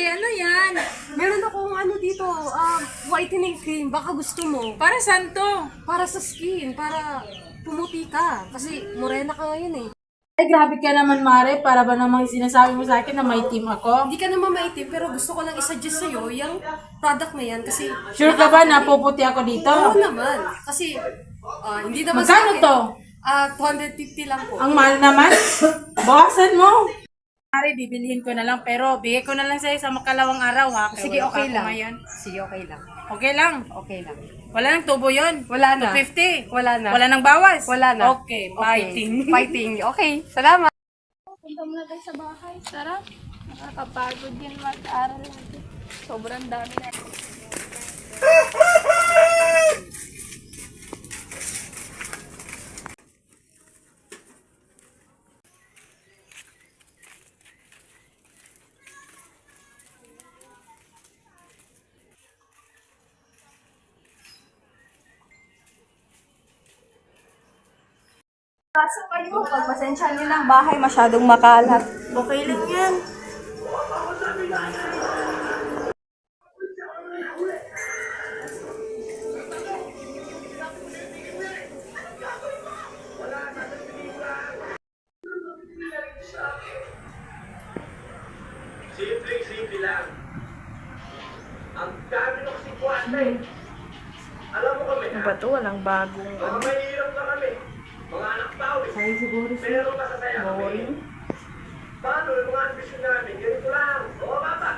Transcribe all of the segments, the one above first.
ano yan? Meron akong ano dito, whitening cream. Baka gusto mo. Para saan to? Para sa skin, para pumuti ka. Kasi morena ka ngayon eh. Ay, grabe ka naman, Mare. Para ba namang sinasabi mo sa akin na may team ako? Hindi ka naman maitim, pero gusto ko lang isuggest sa'yo yung product na yan kasi... Sure ka ba na puputi ako dito? Oo naman. Kasi hindi naman Magkano to? 250 lang po. Ang mahal naman. Bawasan mo. Mare, bibilihin ko na lang. Pero bigay ko na lang sa'yo sa makalawang araw, ha? Kaya Sige, wala pa okay ako lang. Ngayon. Sige, okay lang. Okay lang. Okay lang. Wala nang tubo yun. Wala na. 250. Wala na. Wala nang bawas. Wala na. Okay, fighting. Fighting. Okay, salamat. Punta muna tayo sa bahay. Tara. Nakakapagod yan mag-aral natin. Sobrang dami na. Pasok kayo. Pagpasensya nyo ng bahay, masyadong makalat. Okay lang yan. Simple lang. Ang dami ng kasi kwarta eh. Alam mo kami Ano ba to? Walang bagong mga mahirap na kami. Mga anak tao eh. Pero masasaya kami. Paano yung mga ambisyon namin? Ganito lang. O baba.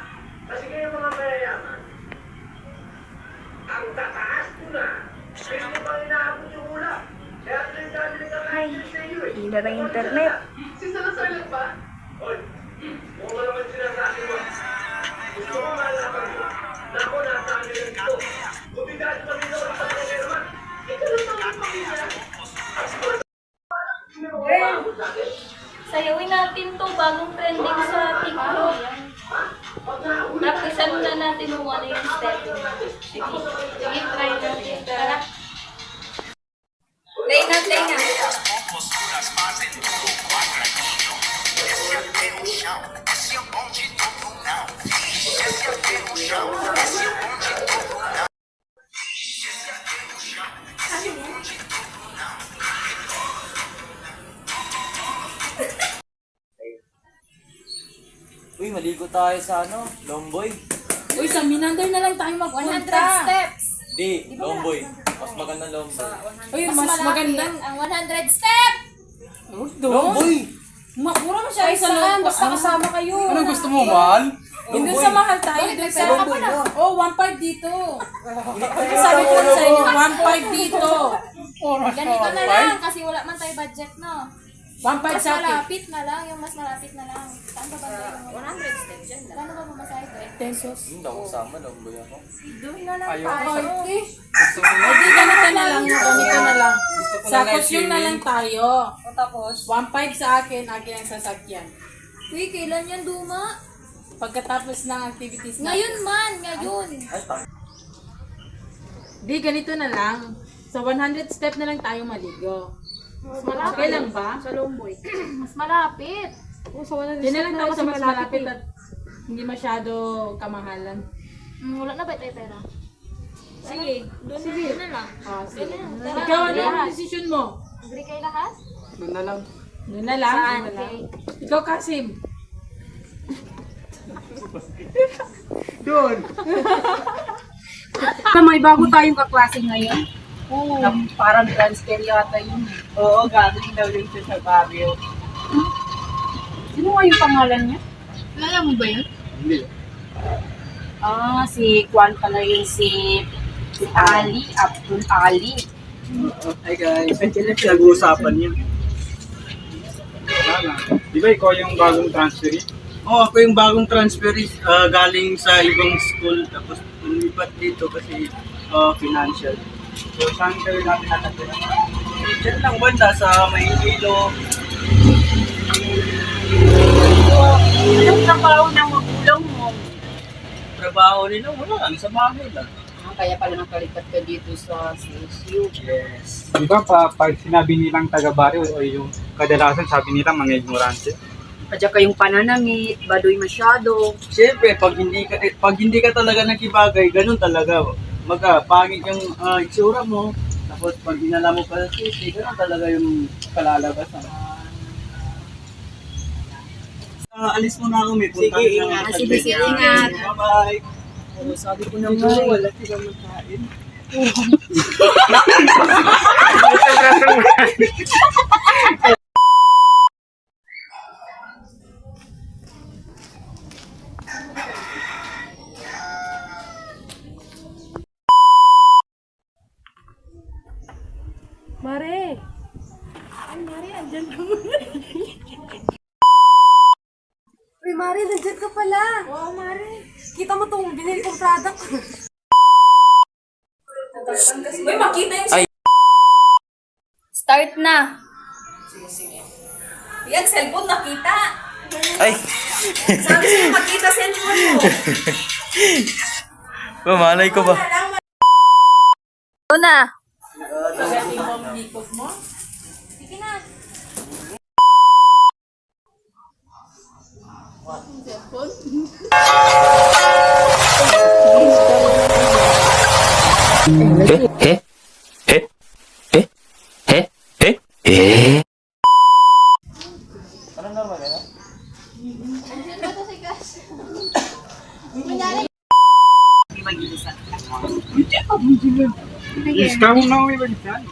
Kasi kayo mga mayayaman. Ang tataas ko na. Pero mo bang inaabot yung ulap? Kaya ito yung dami ng kakain sa iyo eh. hila ng internet. Si Salazar lang ba? Oy, kung mo naman sinasabi mo. Gusto ko malaman mo na ako nasa amin lang dito. Kubigado kami naman sa mga naman. Ito lang mga pamilya. Sayawin natin to. Bagong trending sa TikTok. Practicean na natin kung ano yung step. Sige. Sige, try natin. Tara. Play na, play na. Uy, maligo tayo sa Longboy. Uy, sa Minander na lang tayo 100 magpunta. steps. Di, Longboy. Mas maganda Longboy. Uy, mas magandang. Ang 100 step. Oh, doon. Longboy! Mura masyado sa Saan? loob. Basta kasama kayo. Anong gusto mo, mahal? Doon sa mahal tayo. Doon sa Longboy mo. Oh, 1.5 dito. Sabi ko sa inyo, 1.5 dito. Ganito na lang kasi wala man tayo budget, no? 1.5 Mas sa akin. malapit na lang, yung mas malapit na lang. Saan ba ba tayo? 100 steps dyan lang. Paano ba mamasahe ko? Pesos. Hindi ako kasama, Longboy ako. Doon na lang Ayaw. tayo. Okay. Gusto mo na? Hindi, ganito na lang. Ganito na lang. Gusto ko Sa na kusyon na lang tayo. O tapos? 1.5 sa akin, akin ang sasakyan. Uy, kailan yan duma? Pagkatapos ng activities na. Ngayon man, ngayon. Ay, Di, ganito na lang. Sa 100 step na lang tayo maligo. Mas Okay lang ba? Sa Lomboy. Mas malapit. Oh, sa 100 Di na lang tayo sa mas malapit eh. at hindi masyado kamahalan. Wala na ba tayo pera? Sige, doon na lang. Ah, sige. Tara, Ikaw, ano lahat. ang decision mo? Agree kayo lahat? Doon na lang. Doon na lang? Saan? Doon na lang. Okay. Ikaw, Kasim. May bago tayong kaklase ngayon. Oo. Parang transfer yata yun. Oo, galing daw rin siya sa Baguio. Sino nga yung pangalan niya? Alala mo ba yun? Hindi. Si Kwan pala yun, si Ali, Abdul Ali. Hi guys, sila pinag-uusapan niyo. Wala na. Di ba ikaw yung bagong transferee? Oo, ako yung bagong transferee galing sa ibang school tapos lumipat dito kasi financial. So saan kayo natin natatira? Diyan lang banda sa Maynilo. Anong trabaho ng magulang mo? Trabaho nila, wala lang, sa bahay lang. Kaya pala nakalipat ka dito sa CSU. Yes. Di ba pag sinabi nilang taga-baryo o yung kadalasan sabi nila mga ignorante? At saka yung pananamit, baduy masyado. Siyempre, pag hindi ka talaga nakibagay, ganun talaga. Pangit yung itsura mo. Tapos pag inala mo pa sa city, ganun talaga yung kalalabasan. Alis mo na ako, may punta. Sige, ingat. Sige, ingat. Bye-bye. Sabi ko na nga, wala silang magkain. Mare! Uy, Mare, nandiyan ka pala. Oo, Mare. Kita mo tong binili kong product. Uy, makita yung Ay. Start na. Yan, cellphone nakita. Ay! Sabi sa'yo, makita cellphone mo. Malay ko ba? Una. Pagating mo ang makeup mo. Sige na. Yes, kahong na may balikan.